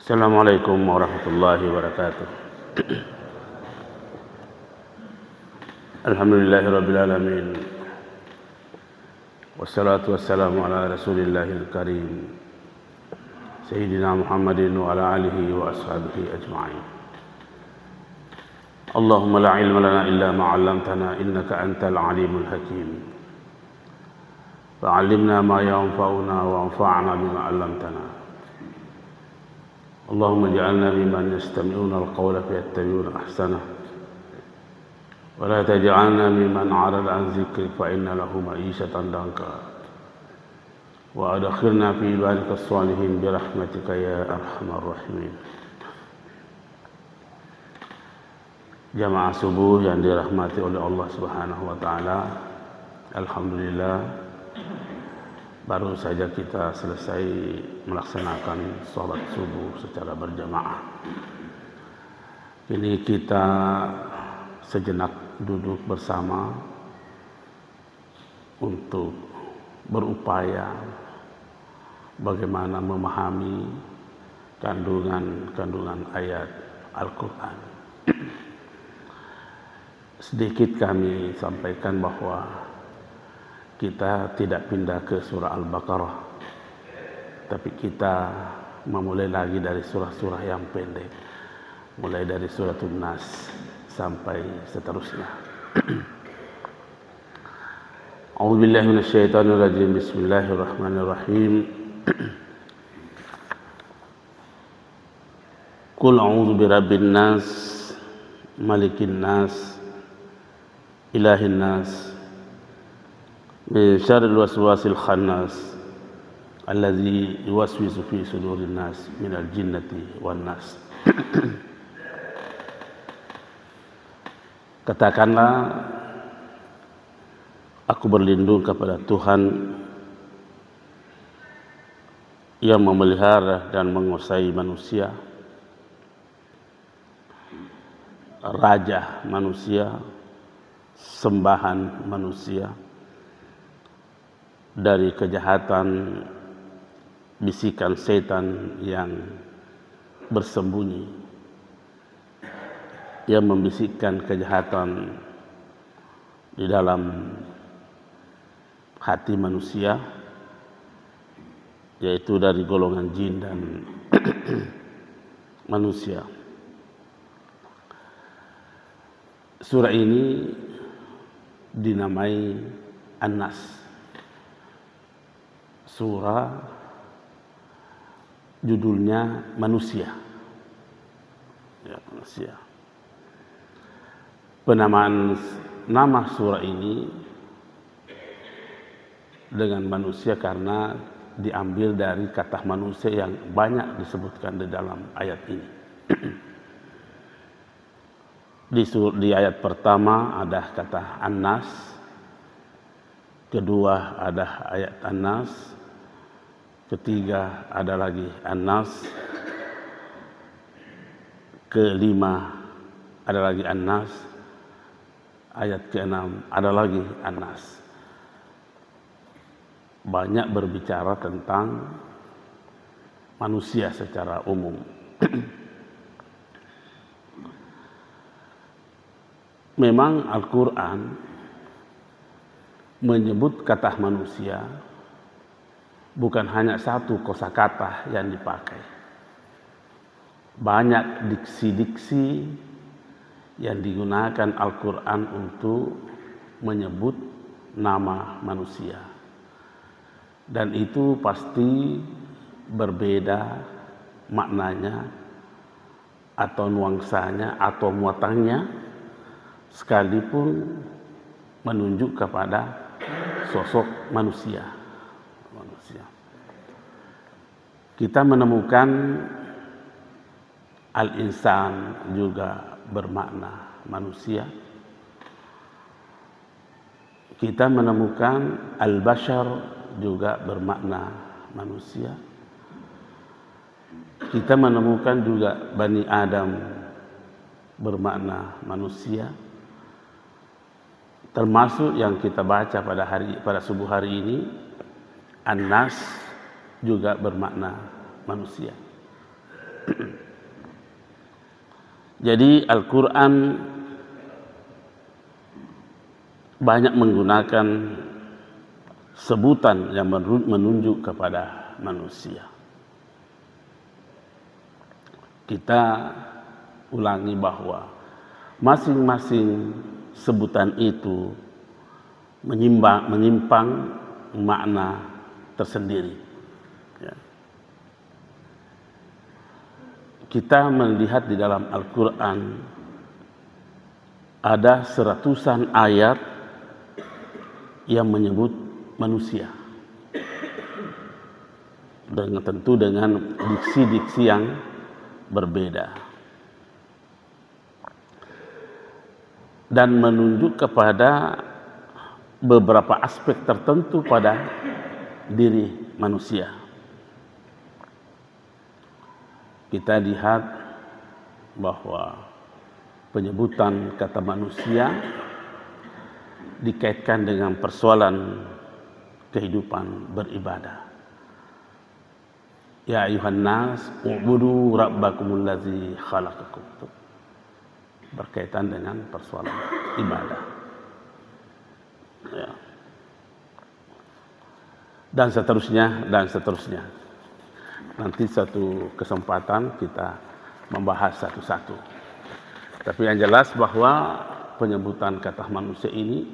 Assalamualaikum warahmatullahi wabarakatuh. Alhamdulillahirabbil alamin. Wassalatu wassalamu ala Rasulillahil karim. Sayyidina Muhammadin wa ala alihi wa ashabihi ajma'in. Allahumma la ilma lana illa ma 'allamtana innaka antal alimul hakim. Fa'allimna ma yanfa'una wa anfa'na bima 'allamtana. Allahumma ij'alna mimman yastami'una al-qawla fayattabi'una ahsanah wa la taj'alna mimman 'arada an dzikri fa inna lahu ma'ishatan danka wa adkhilna fi ibadika as-salihin bi rahmatika ya arhamar rahimin. Jamaah subuh yang dirahmati oleh Allah Subhanahu wa taala, alhamdulillah baru saja kita selesai melaksanakan sholat subuh secara berjamaah. Kini kita sejenak duduk bersama untuk berupaya bagaimana memahami kandungan ayat Al-Quran. Sedikit kami sampaikan bahwa kita tidak pindah ke surah Al-Baqarah, tapi kita memulai lagi dari surah-surah yang pendek, mulai dari surah An-Nas sampai seterusnya. A'udzubillahi minasyaitonir rajim. Bismillahirrahmanirrahim. Qul a'udzu birabbin nas, malikin nas, ilahin nas, min syarril waswasil khannas alladzi yuwaswisu fi sudurin nas minal jinnati wan nas. Katakanlah, aku berlindung kepada Tuhan yang memelihara dan menguasai manusia, raja manusia, sembahan manusia, dari kejahatan bisikan setan yang bersembunyi, yang membisikkan kejahatan di dalam hati manusia, yaitu dari golongan jin dan manusia. Surah ini dinamai An-Nas. Surah judulnya manusia. Ya, manusia. Penamaan nama surah ini dengan manusia karena diambil dari kata manusia yang banyak disebutkan di dalam ayat ini. Di ayat pertama ada kata An-Nas, kedua ada ayat An-Nas, ketiga ada lagi An-Nas, kelima ada lagi An-Nas, ayat keenam ada lagi An-Nas. Banyak berbicara tentang manusia secara umum. Memang Al-Quran menyebut kata manusia bukan hanya satu kosakata yang dipakai. Banyak diksi-diksi yang digunakan Al-Quran untuk menyebut nama manusia. Dan itu pasti berbeda maknanya atau nuansanya atau muatannya, sekalipun menunjuk kepada sosok manusia. Kita menemukan al-insan juga bermakna manusia. Kita menemukan al-bashar juga bermakna manusia. Kita menemukan juga Bani Adam bermakna manusia. Termasuk yang kita baca pada subuh hari ini, An-Nas juga bermakna manusia. Jadi Al-Quran banyak menggunakan sebutan yang menunjuk kepada manusia. Kita ulangi bahwa masing-masing sebutan itu menyimpang makna tersendiri. Ya. Kita melihat di dalam Al-Quran ada seratusan ayat yang menyebut manusia, dan tentu dengan diksi-diksi yang berbeda, dan menunjuk kepada beberapa aspek tertentu pada diri manusia. Kita lihat bahwa penyebutan kata manusia dikaitkan dengan persoalan kehidupan beribadah. Ya ayuhan nas, u'budu rabbakumul ladzi khalaqakum. Berkaitan dengan persoalan ibadah. Ya. Dan seterusnya, dan seterusnya. Nanti satu kesempatan kita membahas satu-satu. Tapi yang jelas bahwa penyebutan kata manusia ini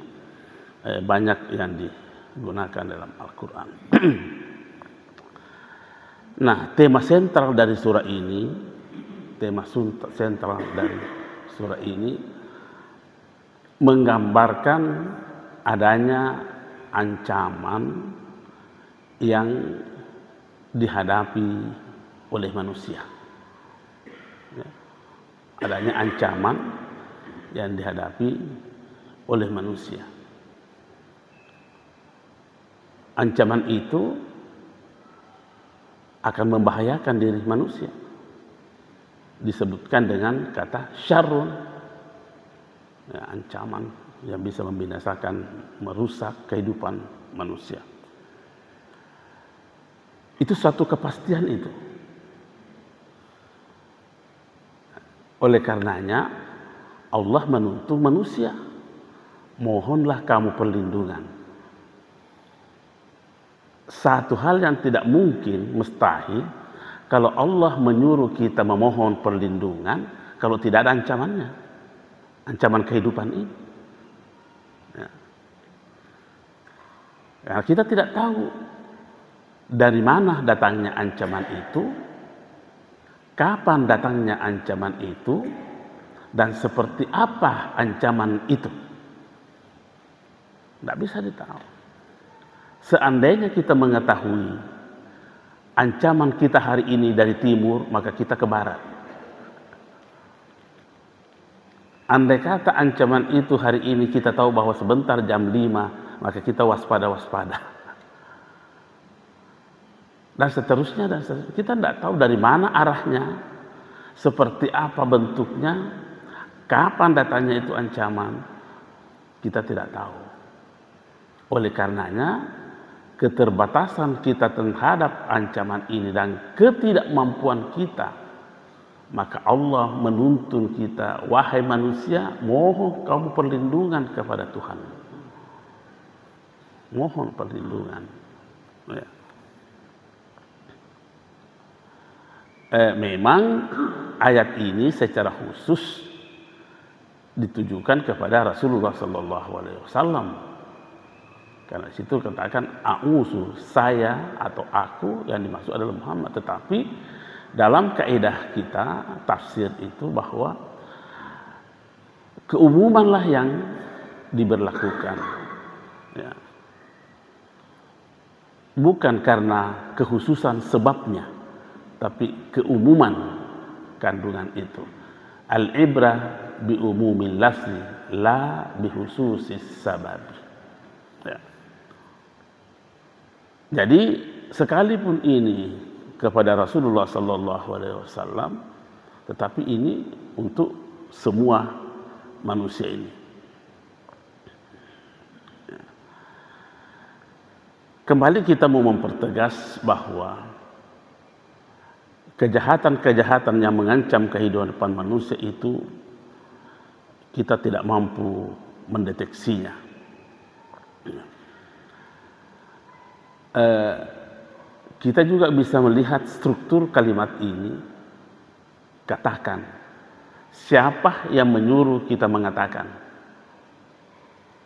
banyak yang digunakan dalam Al-Quran. Nah, tema sentral dari surah ini, menggambarkan adanya ancaman yang dihadapi oleh manusia. Ya. Adanya ancaman yang dihadapi oleh manusia. Ancaman itu akan membahayakan diri manusia. Disebutkan dengan kata syarrun. Ya, ancaman yang bisa membinasakan, merusak kehidupan manusia. Itu suatu kepastian itu. Oleh karenanya Allah menuntut manusia, mohonlah kamu perlindungan. Satu hal yang tidak mungkin, mustahil, kalau Allah menyuruh kita memohon perlindungan kalau tidak ada ancamannya, ancaman kehidupan ini. Ya, kita tidak tahu dari mana datangnya ancaman itu, kapan datangnya ancaman itu, dan seperti apa ancaman itu. Tidak bisa ditahu. Seandainya kita mengetahui ancaman kita hari ini dari timur, maka kita ke barat. Andai kata ancaman itu hari ini kita tahu bahwa sebentar jam 5, maka kita waspada-waspada. Dan seterusnya, dan seterusnya. Kita tidak tahu dari mana arahnya, seperti apa bentuknya, kapan datanya itu ancaman, kita tidak tahu. Oleh karenanya, keterbatasan kita terhadap ancaman ini dan ketidakmampuan kita, maka Allah menuntun kita, wahai manusia, mohon kamu perlindungan kepada Tuhan. Mohon perlindungan. Ya. Memang ayat ini secara khusus ditujukan kepada Rasulullah SAW. Karena situ katakan a'udzu, saya atau aku, yang dimaksud adalah Muhammad. Tetapi dalam kaidah kita tafsir itu bahwa keumumanlah yang diberlakukan. Ya. Bukan karena kekhususan sebabnya, tapi keumuman kandungan itu. Al-ibrah bi umumil lafzi la bi khususis sabab. Ya. Jadi sekalipun ini kepada Rasulullah SAW, tetapi ini untuk semua manusia ini. Ya. Kembali kita mau mempertegas bahwa kejahatan-kejahatan yang mengancam kehidupan manusia itu kita tidak mampu mendeteksinya. Kita juga bisa melihat struktur kalimat ini. Katakan, siapa yang menyuruh kita mengatakan?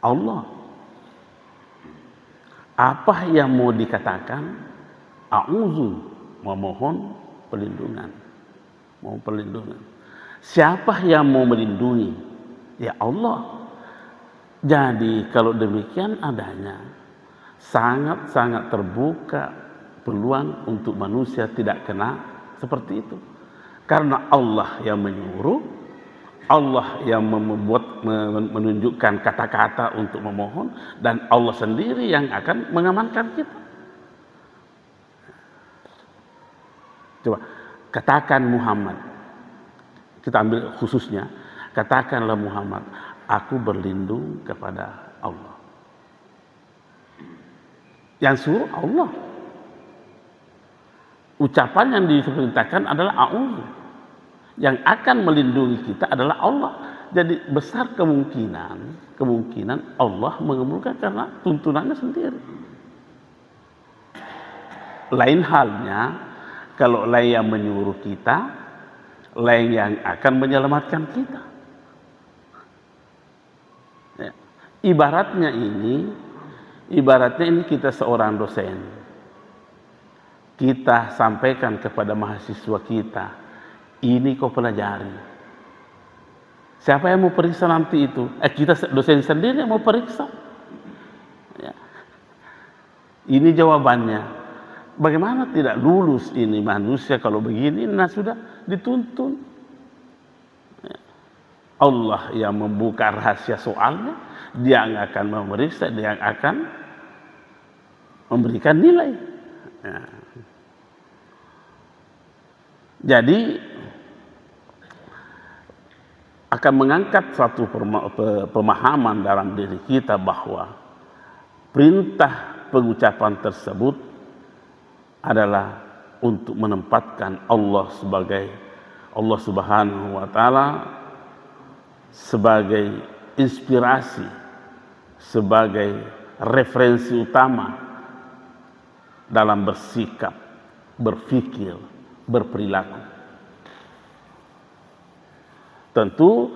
Allah. Apa yang mau dikatakan? A'udzu, memohon perlindungan. Mohon perlindungan. Siapa yang mau melindungi? Ya Allah. Jadi kalau demikian adanya, sangat-sangat terbuka peluang untuk manusia tidak kena seperti itu. Karena Allah yang menyuruh, Allah yang menunjukkan kata-kata untuk memohon, dan Allah sendiri yang akan mengamankan kita. Coba katakan Muhammad, kita ambil khususnya, katakanlah Muhammad, aku berlindung kepada Allah. Yang suruh Allah. Ucapan yang diperintahkan adalah a'udzu. Yang akan melindungi kita adalah Allah. Jadi besar kemungkinan Allah mengabulkan karena tuntunannya sendiri. Lain halnya kalau lain yang menyuruh kita, lain yang akan menyelamatkan kita. Ya. Ibaratnya ini kita seorang dosen. Kita sampaikan kepada mahasiswa kita, ini kau pelajari. Siapa yang mau periksa nanti itu? Kita dosen sendiri yang mau periksa. Ya. Ini jawabannya. Bagaimana tidak lulus ini manusia kalau begini? Nah sudah dituntun. Ya. Allah yang membuka rahasia soalnya, Dia yang akan memeriksa, Dia yang akan memberikan nilai. Ya. Jadi akan mengangkat suatu pemahaman dalam diri kita bahwa perintah pengucapan tersebut adalah untuk menempatkan Allah sebagai Allah Subhanahu wa taala sebagai inspirasi, sebagai referensi utama dalam bersikap, berpikir, berperilaku. Tentu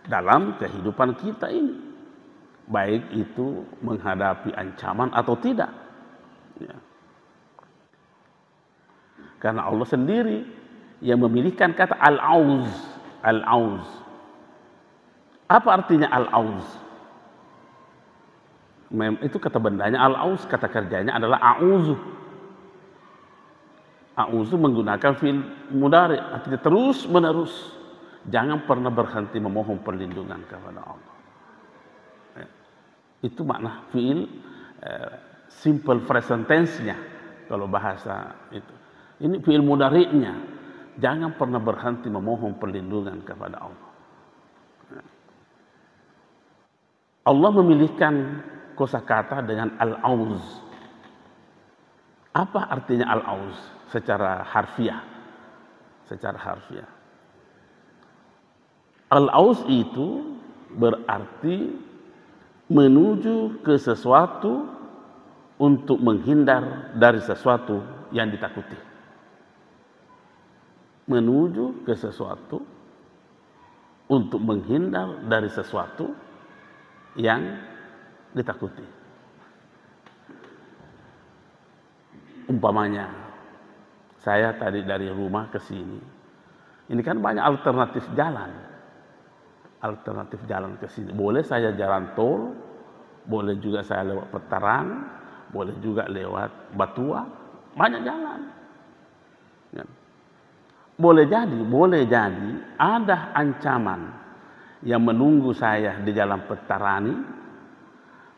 dalam kehidupan kita ini, baik itu menghadapi ancaman atau tidak. Ya. Karena Allah sendiri yang memilihkan kata al-auz. Al-auz. Apa artinya al-auz? Itu kata bendanya al-auz, kata kerjanya adalah a'udzu. A'udzu menggunakan fi'il mudhari, artinya terus menerus. Jangan pernah berhenti memohon perlindungan kepada Allah. Ya. Itu makna fi'il simple present tense-nya kalau bahasa itu. Ini fi'il mudhari'nya. Jangan pernah berhenti memohon perlindungan kepada Allah. Ya. Allah memilihkan kosakata dengan al-auz. Apa artinya al-auz? Secara harfiah. Al-auz itu berarti menuju ke sesuatu untuk menghindar dari sesuatu yang ditakuti. Menuju ke sesuatu untuk menghindar dari sesuatu yang ditakuti. Umpamanya, saya tadi dari rumah ke sini. Ini kan banyak alternatif jalan. Alternatif jalan ke sini. Boleh saya jalan tol, boleh juga saya lewat Petaran, boleh juga lewat Batua, banyak jalan. Ya. Boleh jadi ada ancaman yang menunggu saya di jalan Petarani,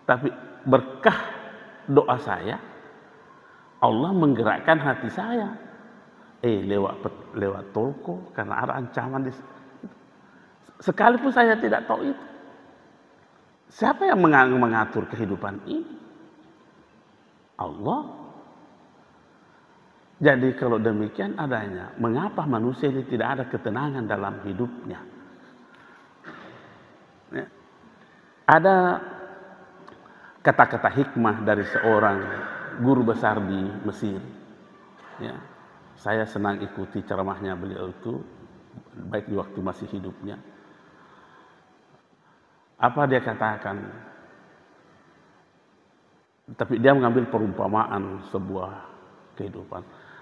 tapi berkah doa saya, Allah menggerakkan hati saya. Lewat tolko karena ada ancaman di situ. Sekalipun saya tidak tahu itu. Siapa yang mengatur kehidupan ini? Allah. Jadi kalau demikian adanya, mengapa manusia ini tidak ada ketenangan dalam hidupnya? Ya. Ada kata-kata hikmah dari seorang guru besar di Mesir. Ya. Saya senang ikuti ceramahnya beliau itu, baik di waktu masih hidupnya. Apa dia katakan? Tapi dia mengambil perumpamaan sebuah kehidupan.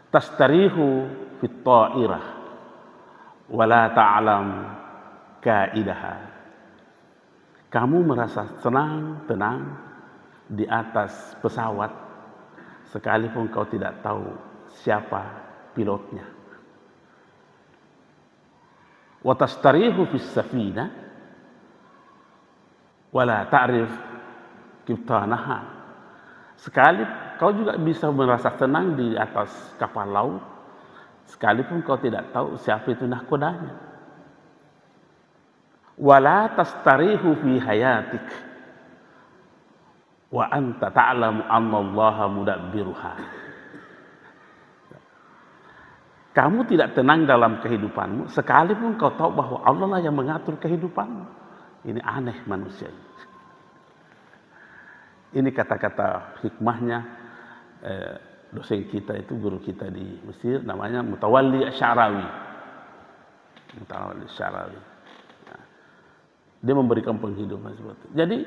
Tastarihu fit ta'irah wala ta'lam kaidaha. Kamu merasa senang, tenang di atas pesawat sekalipun kau tidak tahu siapa pilotnya. Wa tastarihu fis safina wala ta'rif kibtanaha. Sekali kau juga bisa merasa tenang di atas kapal laut sekalipun kau tidak tahu siapa itu nahkodanya. Wala tastarihu fi hayatik wa anta ta'lamu anna Allah mudabbiruha. Kamu tidak tenang dalam kehidupanmu sekalipun kau tahu bahwa Allah lah yang mengatur kehidupanmu. Ini aneh manusia. Ini kata-kata hikmahnya dosen kita itu, guru kita di Mesir, namanya Mutawalli Asy'arawi. Mutawalli Asy'arawi. Nah, dia memberikan penghidupan seperti itu. Jadi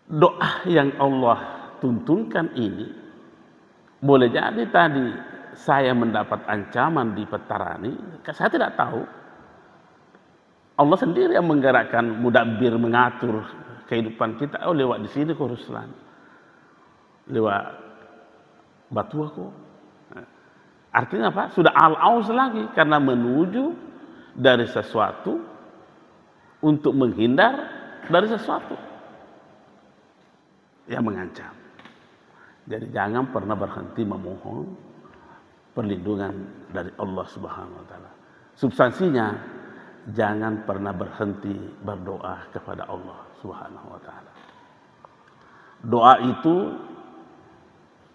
doa yang Allah tuntunkan ini, boleh jadi tadi saya mendapat ancaman di Petarani, saya tidak tahu. Allah sendiri yang menggerakkan mudabbir, mengatur kehidupan kita. Oh, lewat di sini ke Ruslan, lewat Batu aku. Artinya apa? Sudah al-aus lagi karena menuju dari sesuatu untuk menghindar dari sesuatu yang mengancam. Jadi jangan pernah berhenti memohon perlindungan dari Allah Subhanahu wa taala. Substansinya, jangan pernah berhenti berdoa kepada Allah Subhanahu wa taala. Doa itu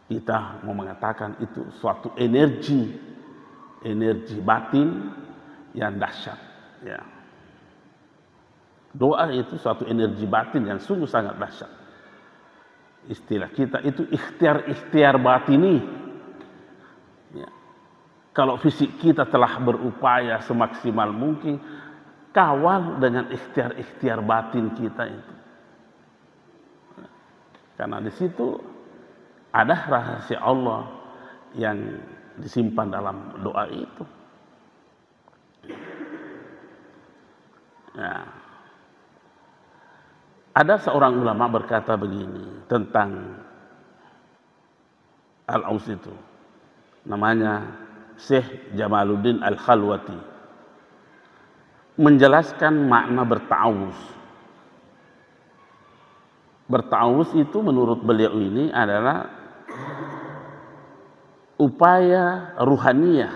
kita mau mengatakan itu suatu energi batin yang dahsyat, ya. Doa itu suatu energi batin yang sungguh sangat dahsyat. Istilah kita itu ikhtiar batini. Ya. Kalau fisik kita telah berupaya semaksimal mungkin, kawal dengan ikhtiar batin kita itu. Karena di situ ada rahasia Allah yang disimpan dalam doa itu. Ya. Ada seorang ulama berkata begini tentang Al-Aus itu. Namanya Syekh Jamaluddin Al-Khalwati. Menjelaskan makna berta'awuz. Berta'awuz itu menurut beliau ini adalah upaya ruhaniyah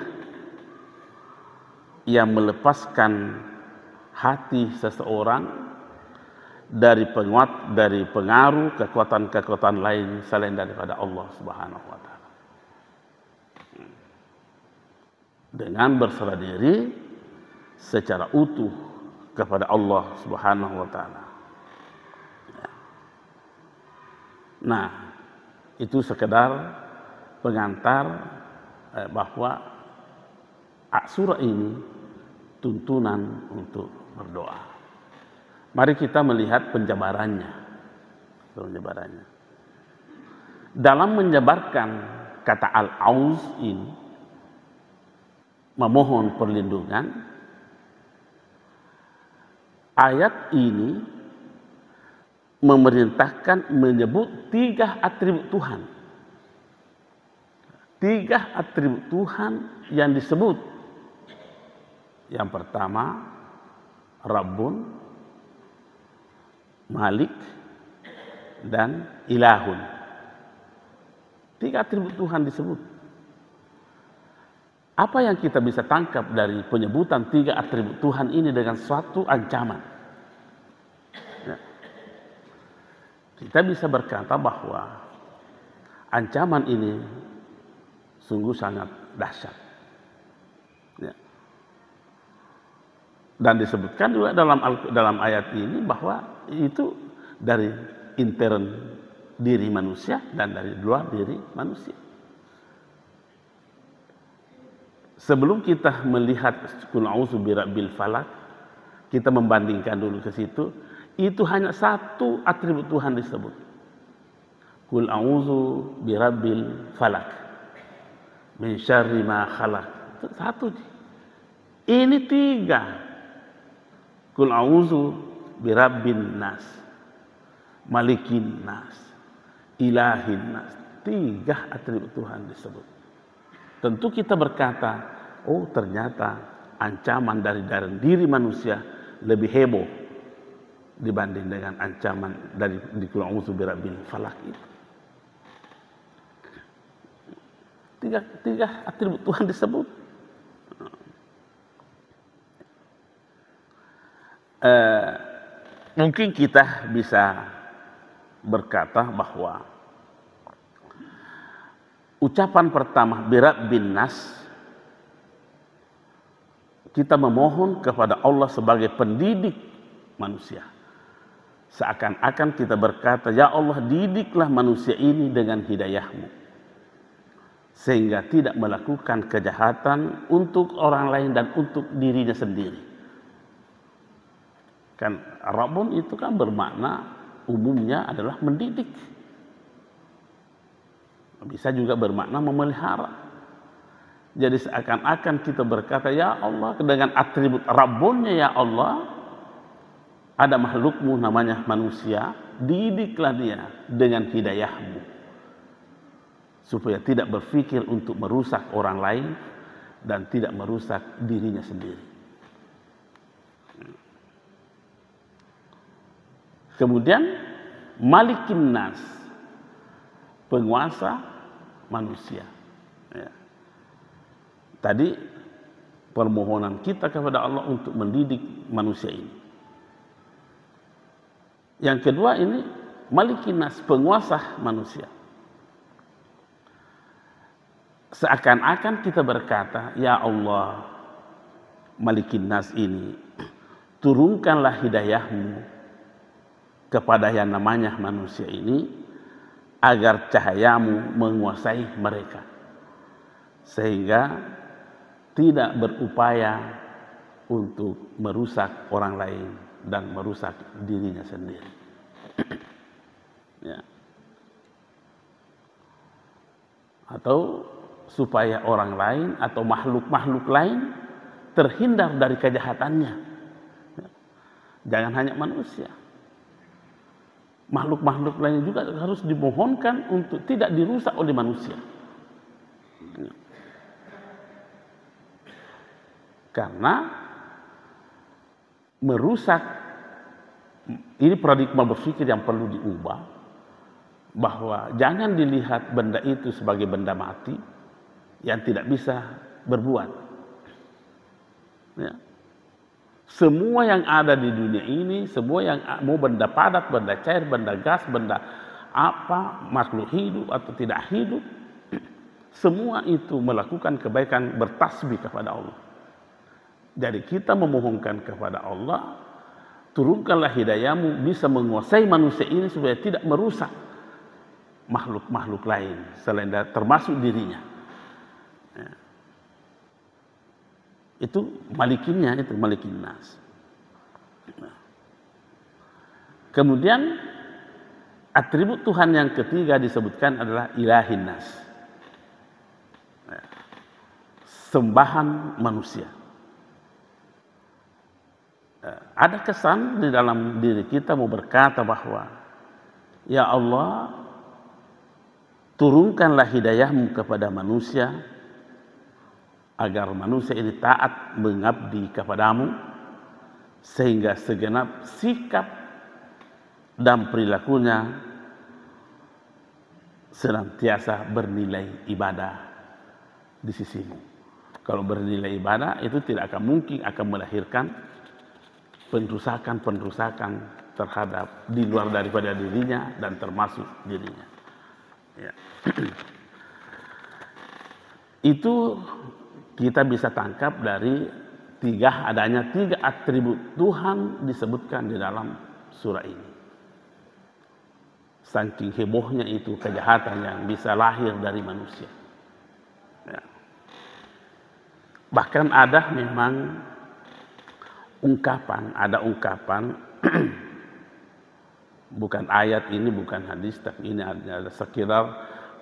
yang melepaskan hati seseorang dari pengaruh kekuatan-kekuatan lain selain daripada Allah Subhanahu wa taala. Dengan berserah diri secara utuh kepada Allah Subhanahu wa taala. Nah, itu sekedar pengantar bahwa surah ini tuntunan untuk berdoa. Mari kita melihat penjabarannya. Dalam menjabarkan kata al-auz ini, memohon perlindungan, ayat ini memerintahkan menyebut 3 atribut Tuhan. 3 atribut Tuhan yang disebut. Yang pertama, Rabbun, Malik, dan Ilahun. 3 atribut Tuhan disebut. Apa yang kita bisa tangkap dari penyebutan 3 atribut Tuhan ini dengan suatu ancaman? Ya. Kita bisa berkata bahwa ancaman ini sungguh sangat dahsyat. Ya. Dan disebutkan juga dalam ayat ini bahwa itu dari intern diri manusia dan dari luar diri manusia. Sebelum kita melihat Qul a'udzu birabbil falaq, kita membandingkan dulu ke situ. Itu hanya satu atribut Tuhan disebut. Qul a'udzu birabbil falaq min syarri ma khalaq. Itu satu. Ini tiga. Qul a'udzu birabbin nas, malikin nas, ilahin nas. Tiga atribut Tuhan disebut. Tentu kita berkata, oh ternyata ancaman dari diri manusia lebih heboh dibanding dengan ancaman dari Qul a'udzu birabbil falaq itu. Tiga atribut Tuhan disebut. Mungkin kita bisa berkata bahwa ucapan pertama birabbin nas, kita memohon kepada Allah sebagai pendidik manusia. Seakan-akan kita berkata, ya Allah, didiklah manusia ini dengan hidayahmu, sehingga tidak melakukan kejahatan untuk orang lain dan untuk dirinya sendiri. Kan Rabbun itu kan bermakna umumnya adalah mendidik. Bisa juga bermakna memelihara. Jadi seakan-akan kita berkata, ya Allah, dengan atribut Rabbunnya, ya Allah, ada makhlukmu namanya manusia, didiklah dia dengan hidayahmu, supaya tidak berpikir untuk merusak orang lain dan tidak merusak dirinya sendiri. Kemudian malikin nas, penguasa manusia. Ya. Tadi permohonan kita kepada Allah untuk mendidik manusia ini. Yang kedua ini malikin nas, penguasa manusia. Seakan-akan kita berkata, ya Allah, malikin nas ini, turunkanlah hidayahmu kepada yang namanya manusia ini, agar cahayamu menguasai mereka, sehingga tidak berupaya untuk merusak orang lain dan merusak dirinya sendiri. Ya. Atau supaya orang lain atau makhluk-makhluk lain terhindar dari kejahatannya. Ya. Jangan hanya manusia, makhluk-makhluk lain juga harus dimohonkan untuk tidak dirusak oleh manusia. Karena merusak, ini paradigma berpikir yang perlu diubah, bahwa jangan dilihat benda itu sebagai benda mati yang tidak bisa berbuat. Ya. Semua yang ada di dunia ini, semua yang mau benda padat, benda cair, benda gas, benda apa, makhluk hidup atau tidak hidup, semua itu melakukan kebaikan, bertasbih kepada Allah. Jadi kita memohonkan kepada Allah, turunkanlah hidayahmu bisa menguasai manusia ini supaya tidak merusak makhluk-makhluk lain selain termasuk dirinya. Ya. Itu malikinnya, itu malikin nas. Nah. Kemudian atribut Tuhan yang ketiga disebutkan adalah ilahin nas, sembahan manusia. Ada kesan di dalam diri kita mau berkata bahwa, ya Allah, turunkanlah hidayahmu kepada manusia, agar manusia ini taat mengabdi kepadamu, sehingga segenap sikap dan perilakunya senantiasa bernilai ibadah di sisimu. Kalau bernilai ibadah itu tidak akan mungkin akan melahirkan penrusakan terhadap di luar daripada dirinya dan termasuk dirinya. Ya. Itu kita bisa tangkap dari adanya tiga atribut Tuhan disebutkan di dalam surah ini. Saking hebohnya itu kejahatan yang bisa lahir dari manusia. Ya. Bahkan ada memang ungkapan bukan ayat ini, bukan hadis, tapi ini ada sekitar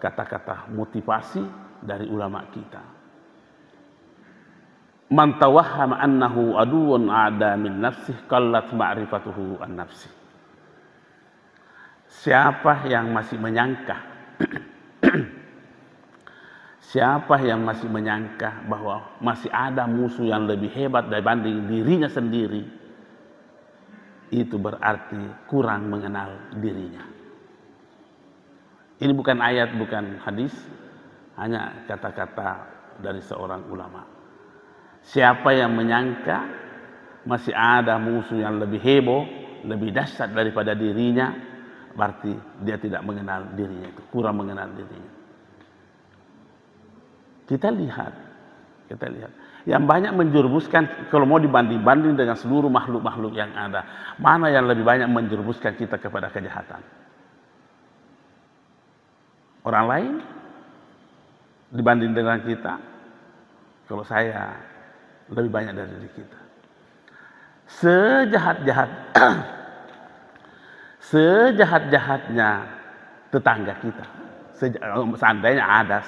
kata-kata motivasi dari ulama kita. Man tawahhama annahu aduwwun ada min nafsih qallat ma'rifatuhu an nafsi. Siapa yang masih menyangka bahwa masih ada musuh yang lebih hebat dibanding dirinya sendiri, itu berarti kurang mengenal dirinya. Ini bukan ayat, bukan hadis, hanya kata-kata dari seorang ulama. Siapa yang menyangka masih ada musuh yang lebih heboh, lebih dahsyat daripada dirinya, berarti dia tidak mengenal dirinya, itu kurang mengenal dirinya. Kita lihat yang banyak menjerumuskan, kalau mau dibanding dengan seluruh makhluk-makhluk yang ada, mana yang lebih banyak menjerumuskan kita kepada kejahatan? Orang lain dibanding dengan kita? Kalau saya, lebih banyak dari diri kita. Sejahat-jahatnya tetangga kita, seandainya ada,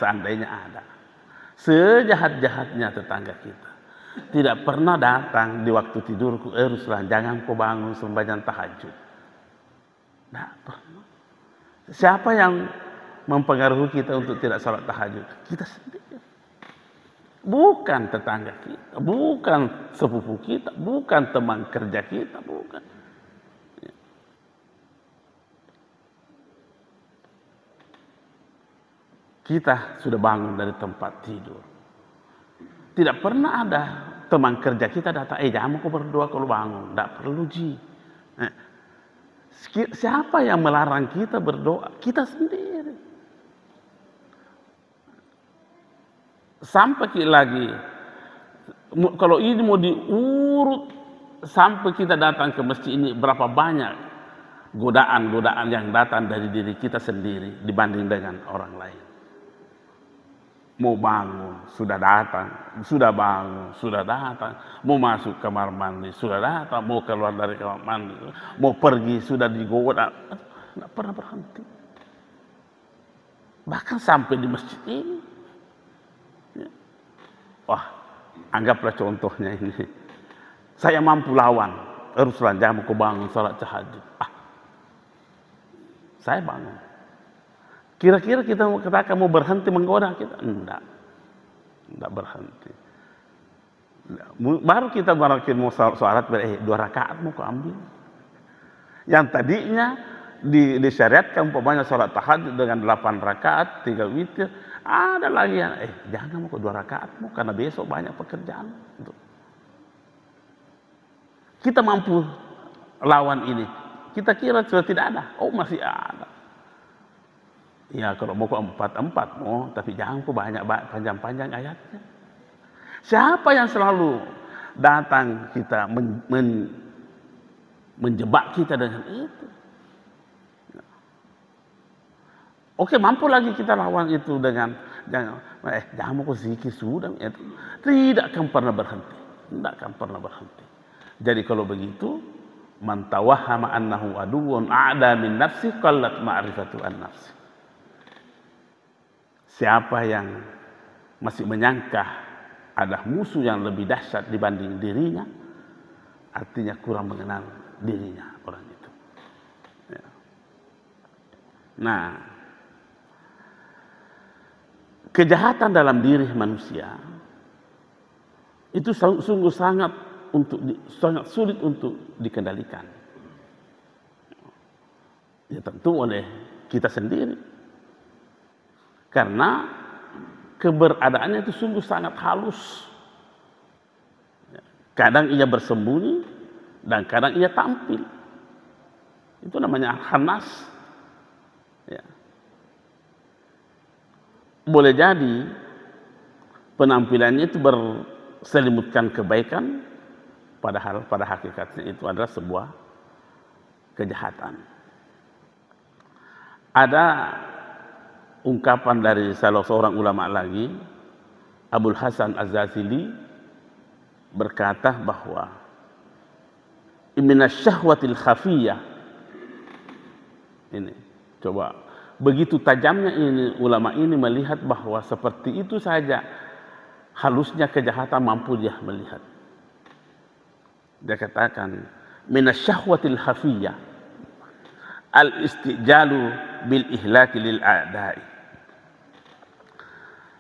sejahat-jahatnya tetangga kita tidak pernah datang di waktu tidurku, Ruslan jangan kau bangun sembahyang tahajud. Tidak pernah. Siapa yang mempengaruhi kita untuk tidak salat tahajud? Kita sendiri. Bukan tetangga kita, bukan sepupu kita, bukan teman kerja kita, bukan. Kita sudah bangun dari tempat tidur. Tidak pernah ada teman kerja kita datang, jangan kau berdoa kalau bangun. Tidak perlu ji. Siapa yang melarang kita berdoa? Kita sendiri. Sampai lagi, kalau ini mau diurut sampai kita datang ke masjid ini, berapa banyak godaan-godaan yang datang dari diri kita sendiri dibanding dengan orang lain. Mau bangun, sudah datang, sudah bangun, sudah datang, mau masuk kamar mandi, sudah datang, mau keluar dari kamar mandi, mau pergi, sudah digoda, tidak pernah berhenti. Bahkan sampai di masjid ini. Wah, anggaplah contohnya ini. Saya mampu lawan, Ruslan jangan mau bangun salat tahajud. Saya bangun. Kira-kira kita mau berhenti menggoda kita? Enggak berhenti. Baru kita mau sholat, 2 rakaat mau kau ambil. Yang tadinya disyariatkan umpamanya sholat tahajud dengan 8 rakaat, 3 witir, ada lagi yang jangan mau kau 2 rakaat mau, karena besok banyak pekerjaan. Kita mampu lawan ini. Kita kira sudah tidak ada, masih ada. Ya kalau mau kok 4 mau, tapi jangan kok banyak panjang-panjang ayatnya. Siapa yang selalu datang kita menjebak kita dengan itu? Oke, mampu lagi kita lawan itu dengan jangan mau kok zikir sudah. Tidak akan pernah berhenti. Tidak akan pernah berhenti. Jadi kalau begitu, man tawahhama annahu aduwwun a'da min nafsi qallat ma'rifatu an nafsi. Siapa yang masih menyangka ada musuh yang lebih dahsyat dibanding dirinya, artinya kurang mengenal dirinya orang itu. Ya. Nah, kejahatan dalam diri manusia itu sungguh sangat sulit untuk dikendalikan. Ya tentu oleh kita sendiri. Karena keberadaannya itu sungguh sangat halus. Kadang ia bersembunyi dan kadang ia tampil. Itu namanya khannas. Ya. Boleh jadi penampilannya itu berselimutkan kebaikan, padahal pada hakikatnya itu adalah sebuah kejahatan. Ada ungkapan dari salah seorang ulama lagi, Abul Hasan Az-Zazili, berkata bahwa minasyahwatil khafiyah, ini coba begitu tajamnya ini ulama ini melihat bahwa seperti itu saja halusnya kejahatan mampu dia melihat. Dia katakan minasyahwatil khafiyah al-istijalu bil ihlaki lil a'da'i.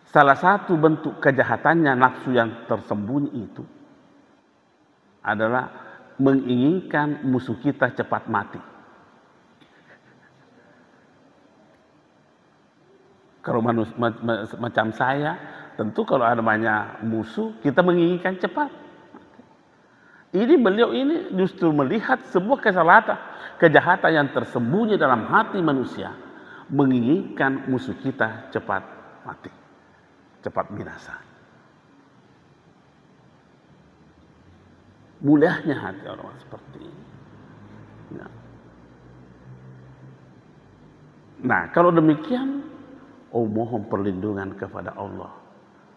Salah satu bentuk kejahatannya nafsu yang tersembunyi itu adalah menginginkan musuh kita cepat mati. Kalau macam saya, tentu kalau ada banyak musuh, kita menginginkan cepat. Ini beliau ini justru melihat sebuah kejahatan yang tersembunyi dalam hati manusia, menginginkan musuh kita cepat mati, cepat binasa. Mulianya hati orang seperti ini. Nah, kalau demikian, mohon perlindungan kepada Allah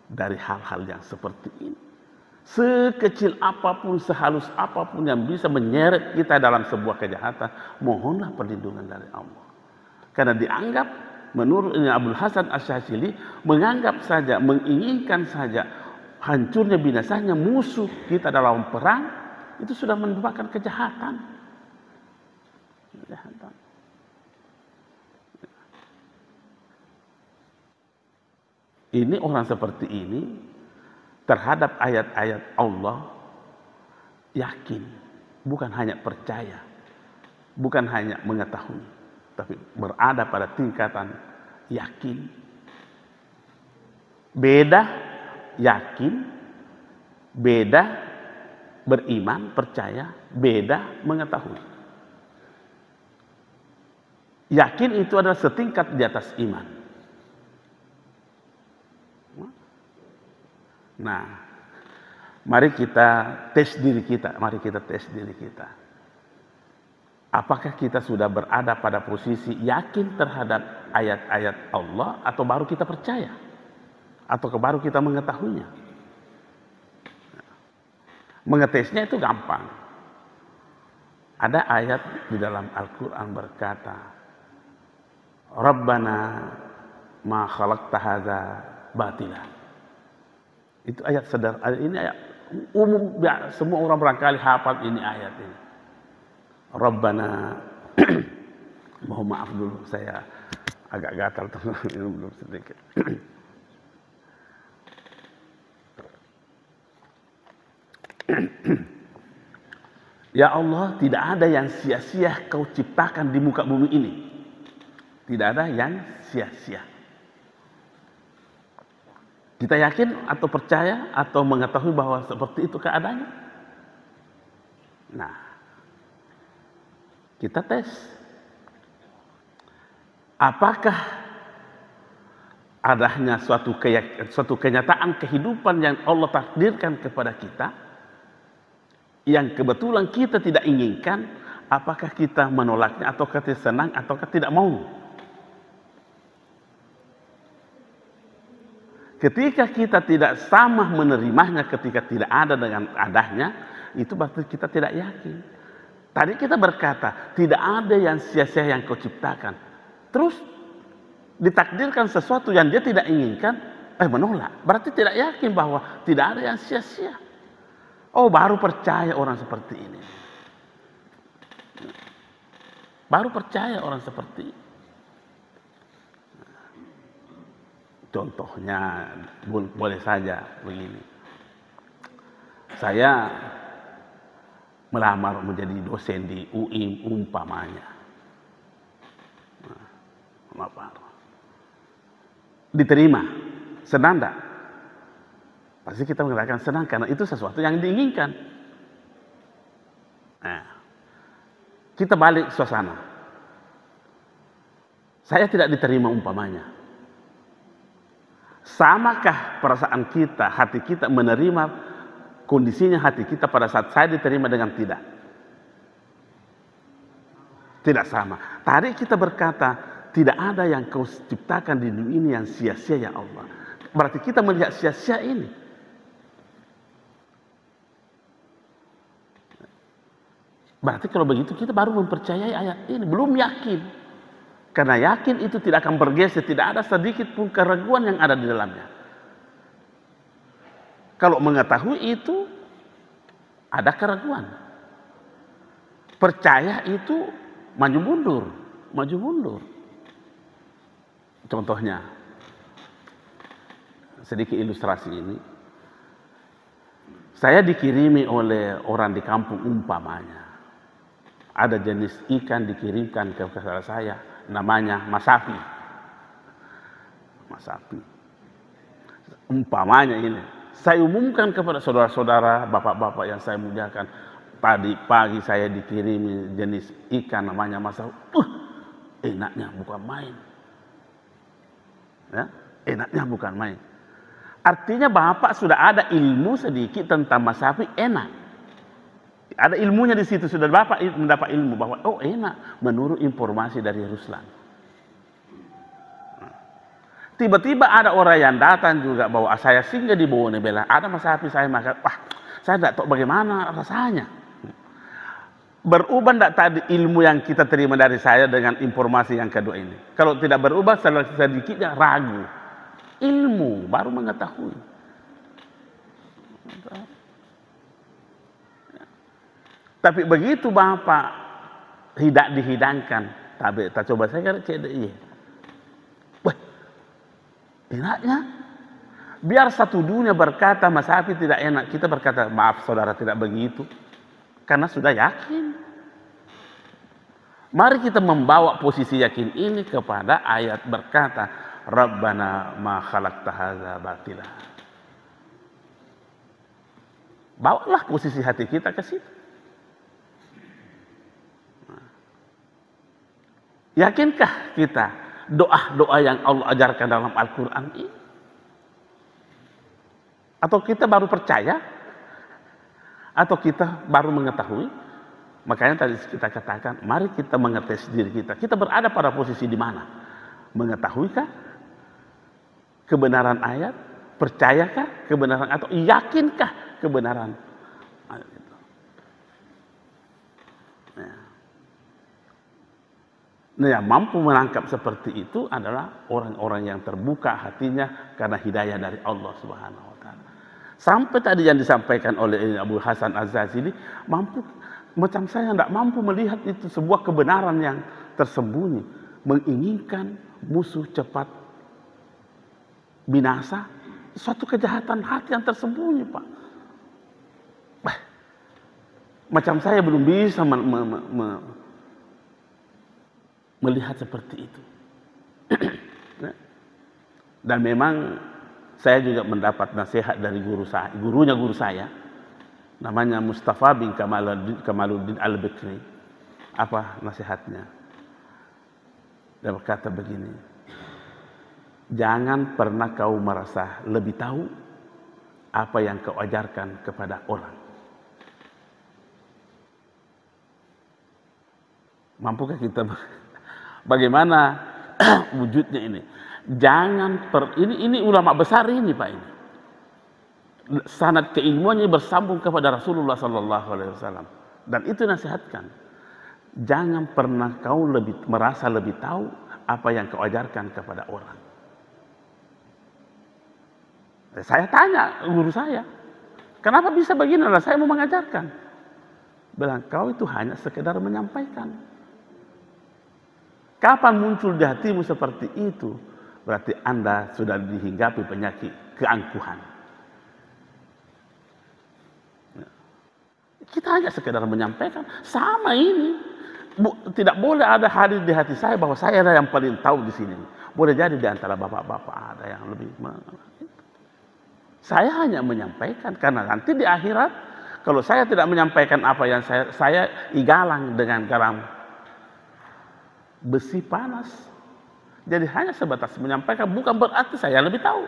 dari hal-hal yang seperti ini. Sekecil apapun, sehalus apapun yang bisa menyeret kita dalam sebuah kejahatan, mohonlah perlindungan dari Allah. Karena dianggap, menurut Abul Hasan Asy-Syadzili, menginginkan saja hancurnya binasanya musuh kita dalam perang, itu sudah merupakan kejahatan. Ini orang seperti ini terhadap ayat-ayat Allah yakin, bukan hanya percaya, bukan hanya mengetahui, tapi berada pada tingkatan yakin. Beda yakin, beda beriman, percaya, beda mengetahui. Yakin itu adalah setingkat di atas iman. Nah, mari kita tes diri kita. Apakah kita sudah berada pada posisi yakin terhadap ayat-ayat Allah, atau baru kita percaya? Atau baru kita mengetahuinya? Mengetesnya itu gampang. Ada ayat di dalam Al-Quran berkata, Rabbana ma khalaqta hadza batila. Itu ayat ini ayat umum, semua orang barangkali hafal ini ayat ini. Rabbana, mohon maaf dulu saya agak gatal minum sedikit. Ya Allah, tidak ada yang sia-sia kau ciptakan di muka bumi ini. Tidak ada yang sia-sia. Kita yakin atau percaya atau mengetahui bahwa seperti itu keadaannya? Nah, kita tes. Apakah adanya suatu kenyataan kehidupan yang Allah takdirkan kepada kita, yang kebetulan kita tidak inginkan, apakah kita menolaknya, atau kita senang, atau tidak mau? Ketika kita tidak sama menerimanya ketika tidak ada dengan adanya, itu berarti kita tidak yakin. Tadi kita berkata, tidak ada yang sia-sia yang kau ciptakan. Terus ditakdirkan sesuatu yang dia tidak inginkan, menolak. Berarti tidak yakin bahwa tidak ada yang sia-sia. Oh, baru percaya orang seperti ini. Baru percaya orang seperti ini. Contohnya boleh saja begini. Saya melamar menjadi dosen di UI umpamanya. Diterima, senang enggak? Pasti kita mengatakan senang karena itu sesuatu yang diinginkan. Nah, kita balik suasana. Saya tidak diterima umpamanya. Samakah perasaan kita, hati kita menerima kondisinya hati kita pada saat saya diterima dengan tidak? Tidak sama. Tadi kita berkata, tidak ada yang kau ciptakan di dunia ini yang sia-sia ya Allah. Berarti kita melihat sia-sia ini. Berarti kalau begitu kita baru mempercayai ayat ini, belum yakin. Karena yakin itu tidak akan bergeser, tidak ada sedikit pun keraguan yang ada di dalamnya. Kalau mengetahui itu, ada keraguan. Percaya itu maju mundur, maju mundur. Contohnya, sedikit ilustrasi ini. Saya dikirimi oleh orang di kampung umpamanya. Ada jenis ikan dikirimkan ke saya, namanya masapi. Masapi. Umpamanya ini. Saya umumkan kepada saudara-saudara, bapak-bapak yang saya muliakan. Tadi pagi saya dikirimi jenis ikan namanya masapi. Enaknya bukan main. Ya, enaknya bukan main. Artinya bapak sudah ada ilmu sedikit tentang masapi enak. Ada ilmunya di situ, sudah bapak mendapat ilmu bahwa oh enak menurut informasi dari Ruslan. Tiba-tiba ada orang yang datang juga bahwa saya singgah di Bonebela, ada masapi saya makan, wah saya tidak tahu bagaimana rasanya. Berubah tidak tadi ilmu yang kita terima dari saya dengan informasi yang kedua ini? Kalau tidak berubah sedikitnya ragu. Ilmu baru mengetahui. Tapi begitu bapak tidak dihidangkan, tapi tak coba saya kira CDI. Wah, enaknya. Biar satu dunia berkata masapi tidak enak, kita berkata maaf saudara tidak begitu, karena sudah yakin. Mari kita membawa posisi yakin ini kepada ayat berkata, Rabbana ma khalaqta hadza batila. Bawalah posisi hati kita ke situ. Yakinkah kita doa-doa yang Allah ajarkan dalam Al-Quran ini? Atau kita baru percaya? Atau kita baru mengetahui? Makanya tadi kita katakan, mari kita mengetes diri kita. Kita berada pada posisi di mana? Mengetahuikah kebenaran ayat? Percayakah kebenaran atau yakinkah kebenaran ayat itu? Nah, yang mampu menangkap seperti itu adalah orang-orang yang terbuka hatinya karena hidayah dari Allah Subhanahu wa taala. Sampai tadi yang disampaikan oleh Abu Hasan Az-Zazili, mampu macam saya tidak mampu melihat itu sebuah kebenaran yang tersembunyi, menginginkan musuh cepat binasa, suatu kejahatan hati yang tersembunyi, Pak. Macam saya belum bisa melihat seperti itu. Dan memang saya juga mendapat nasihat dari gurunya guru saya, namanya Mustafa bin Kamaluddin Al-Bikri. Apa nasihatnya? Dia berkata begini, jangan pernah kau merasa lebih tahu apa yang kau ajarkan kepada orang. Mampukah kita? Bagaimana wujudnya ini? Jangan ini ulama besar ini Pak ini. Sanad keilmuannya bersambung kepada Rasulullah Sallallahu Alaihi Wasallam dan itu nasihatkan. Jangan pernah kau merasa lebih tahu apa yang kau ajarkan kepada orang. Saya tanya guru saya, kenapa bisa begini? Saya mau mengajarkan. Bilang kau itu hanya sekedar menyampaikan. Kapan muncul di hatimu seperti itu? Berarti Anda sudah dihinggapi penyakit keangkuhan. Kita hanya sekedar menyampaikan. Sama ini. Tidak boleh ada hadir di hati saya bahwa saya adalah yang paling tahu di sini. Boleh jadi di antara bapak-bapak ada yang lebih. Saya hanya menyampaikan. Karena nanti di akhirat, kalau saya tidak menyampaikan apa yang saya igalang dengan garam besi panas. Jadi hanya sebatas menyampaikan, bukan berarti saya lebih tahu.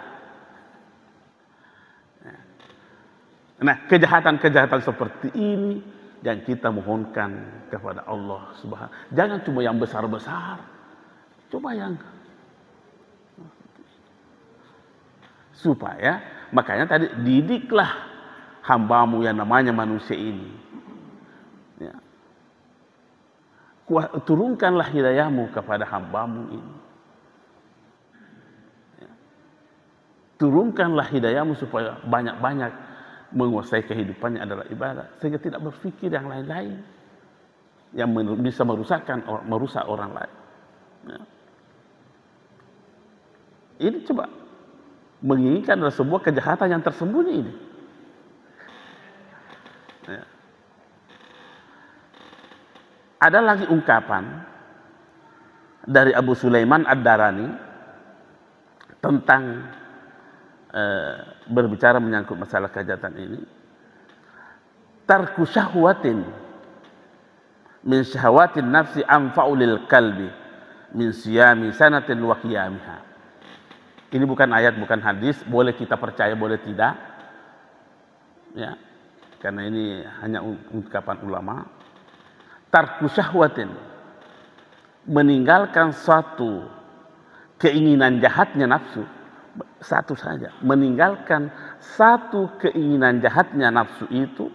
Nah, kejahatan-kejahatan seperti ini yang kita mohonkan kepada Allah Subhanahu. Jangan cuma yang besar-besar, coba yang supaya, makanya tadi didiklah hambamu yang namanya manusia ini. Ya. Turunkanlah hidayahmu kepada hambamu ini. Ya. Turunkanlah hidayahmu supaya banyak-banyak menguasai kehidupannya adalah ibadah, sehingga tidak berpikir yang lain-lain yang bisa merusak orang lain. Ya. Ini coba menginginkan adalah sebuah kejahatan yang tersembunyi ini. Ya. Ada lagi ungkapan dari Abu Sulaiman Ad-Darani tentang berbicara menyangkut masalah kejahatan ini. Tarku syahwatin min syahwatin nafsi anfa'u lil qalbi min siyami sanatin wa qiyamiha. Ini bukan ayat, bukan hadis, boleh kita percaya, boleh tidak. Ya. Karena ini hanya ungkapan ulama. Tarku syahwatin, meninggalkan suatu keinginan jahatnya nafsu. Satu saja, meninggalkan satu keinginan jahatnya nafsu itu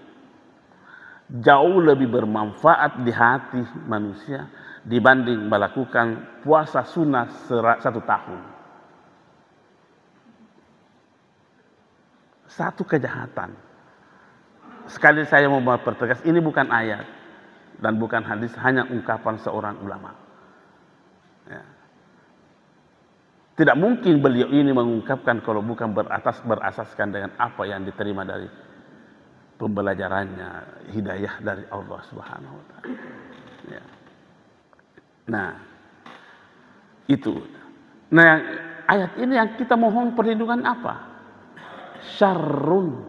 jauh lebih bermanfaat di hati manusia dibanding melakukan puasa sunnah 1 tahun. Satu kejahatan. Sekali saya mau mempertegas, ini bukan ayat dan bukan hadis, hanya ungkapan seorang ulama. Ya. Tidak mungkin beliau ini mengungkapkan kalau bukan berasaskan dengan apa yang diterima dari pembelajarannya, hidayah dari Allah Subhanahu wa taala. Ya. Nah, itu. Nah, ayat ini yang kita mohon perlindungan apa? Syarrun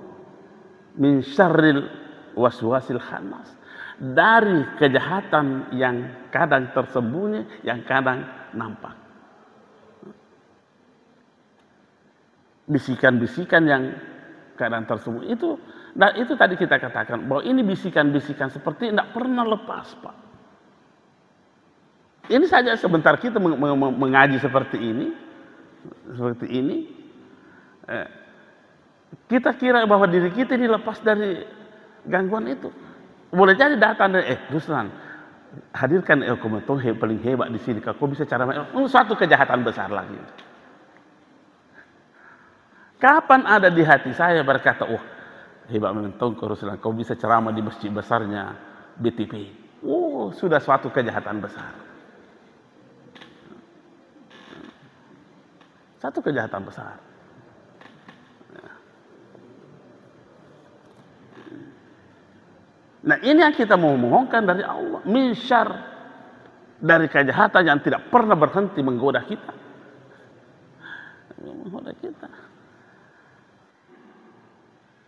min syarril waswasil khannas. Dari kejahatan yang kadang tersembunyi, yang kadang nampak. Bisikan-bisikan yang kadang tersembunyi itu, nah itu tadi kita katakan bahwa ini bisikan-bisikan seperti tidak pernah lepas, Pak. Ini saja sebentar kita mengaji seperti ini, kita kira bahwa diri kita ini lepas dari gangguan itu. Boleh jadi datang dari Ruslan, hadirkan komentar paling hebat di sini. Kau bisa cara suatu kejahatan besar lagi. Kapan ada di hati saya berkata, oh hebat mentong Ruslan, kau bisa ceramah di masjid besarnya BTP. Oh, sudah suatu kejahatan besar. Satu kejahatan besar. Nah, ini yang kita mau mohonkan dari Allah. Min syarr, dari kejahatan yang tidak pernah berhenti menggoda kita. Menggoda kita.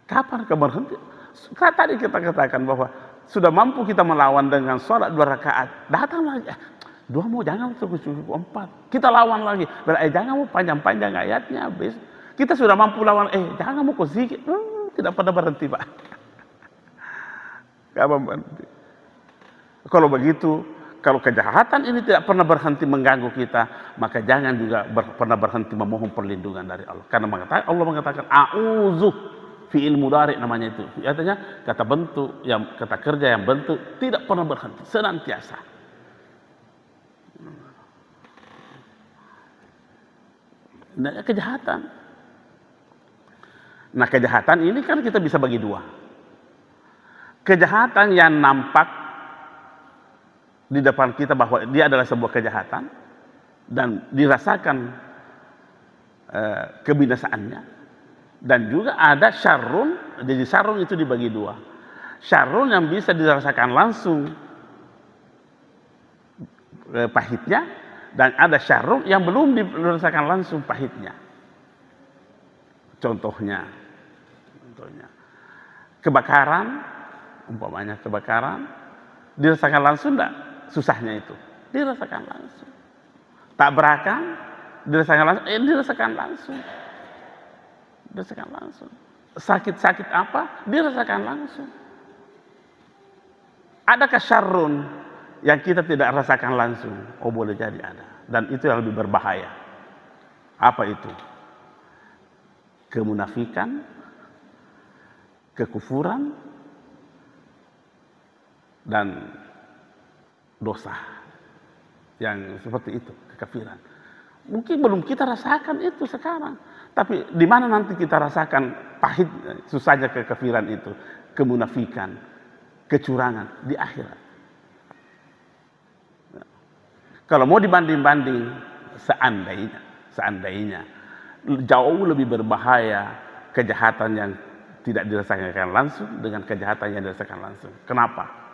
Kapan kau berhenti? Tadi kita katakan bahwa sudah mampu kita melawan dengan sholat 2 rakaat. Datang lagi. 2 mau jangan cukup 4. Kita lawan lagi. Jangan mau panjang-panjang ayatnya habis. Kita sudah mampu lawan. Jangan mau kau zikir. Tidak pernah berhenti, Pak. Kapan berhenti? Kalau begitu, kalau kejahatan ini tidak pernah berhenti mengganggu kita, maka jangan juga pernah berhenti memohon perlindungan dari Allah. Karena Allah mengatakan a'udzu, fi'il mudhari namanya itu. Artinya kata bentuk, kata kerja yang bentuk tidak pernah berhenti, senantiasa. Nah, kejahatan. Nah, kejahatan ini kan kita bisa bagi 2. Kejahatan yang nampak di depan kita bahwa dia adalah sebuah kejahatan dan dirasakan kebinasaannya, dan juga ada syarrun. Jadi syarrun itu dibagi 2. Syarrun yang bisa dirasakan langsung pahitnya, dan ada syarrun yang belum dirasakan langsung pahitnya. Contohnya kebakaran. Umpamanya kebakaran, dirasakan langsung enggak susahnya itu? Dirasakan langsung. Tabrakan, dirasakan langsung. Dirasakan langsung. sakit-sakit apa dirasakan langsung. Adakah syarrun yang kita tidak rasakan langsung? Oh, boleh jadi ada. Dan itu yang lebih berbahaya. Apa itu? Kemunafikan, kekufuran, dan dosa yang seperti itu, kekafiran. Mungkin belum kita rasakan itu sekarang, tapi di mana nanti kita rasakan pahit susahnya kekafiran itu, kemunafikan, kecurangan di akhirat. Kalau mau dibanding-banding, seandainya jauh lebih berbahaya kejahatan yang tidak dirasakan langsung dengan kejahatan yang dirasakan langsung. Kenapa?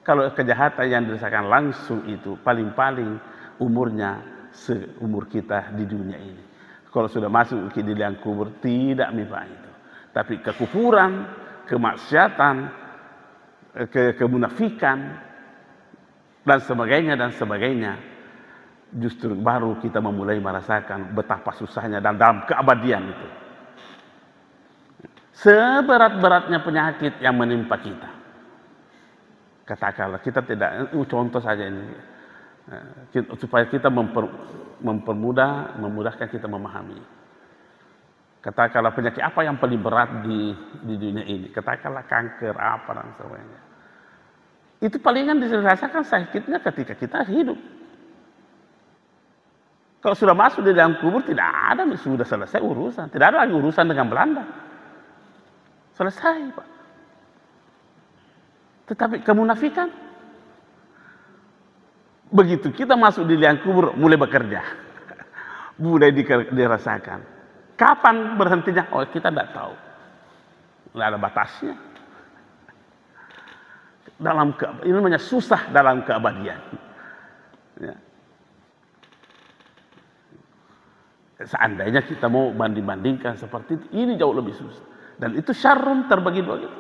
Kalau kejahatan yang dirasakan langsung itu paling-paling umurnya seumur kita di dunia ini. Kalau sudah masuk ke liang kubur tidak mimpa itu. Tapi kekufuran, kemaksiatan, kemunafikan dan sebagainya, justru baru kita memulai merasakan betapa susahnya dan dalam keabadian itu. Seberat-beratnya penyakit yang menimpa kita. Katakanlah kita tidak, contoh saja ini, supaya kita memudahkan kita memahami. Katakanlah penyakit apa yang paling berat di dunia ini? Katakanlah kanker apa dan sebagainya. Itu palingan dirasakan sakitnya ketika kita hidup. Kalau sudah masuk di dalam kubur tidak ada, sudah selesai urusan. Tidak ada lagi urusan dengan Belanda. Selesai, Pak. Tetapi kemunafikan, begitu kita masuk di liang kubur mulai bekerja. Mulai dirasakan. Kapan berhentinya? Oh, kita tidak tahu. Tidak ada batasnya. Ini namanya susah dalam keabadian. Ya. Seandainya kita mau banding-bandingkan seperti itu, ini jauh lebih susah. Dan itu syarrun terbagi dua gitu.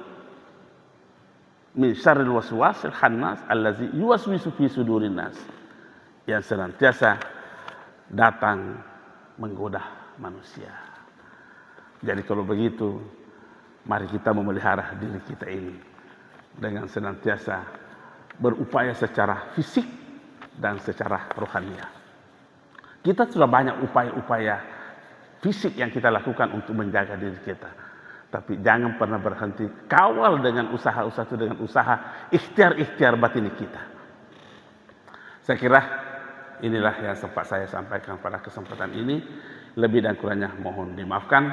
Min syarril waswasil khannas allazi yuwaswisu fi sudurin nas. Yang senantiasa datang menggoda manusia. Jadi kalau begitu, mari kita memelihara diri kita ini dengan senantiasa berupaya secara fisik dan secara rohaniah. Kita sudah banyak upaya-upaya fisik yang kita lakukan untuk menjaga diri kita. Tapi jangan pernah berhenti, kawal dengan usaha-usaha itu, dengan usaha ikhtiar-ikhtiar batin kita. Saya kira inilah yang sempat saya sampaikan pada kesempatan ini. Lebih dan kurangnya mohon dimaafkan.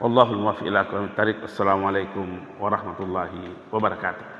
Wallahul muwaffiq ila aqwamit thariq. Wassalamualaikum warahmatullahi wabarakatuh.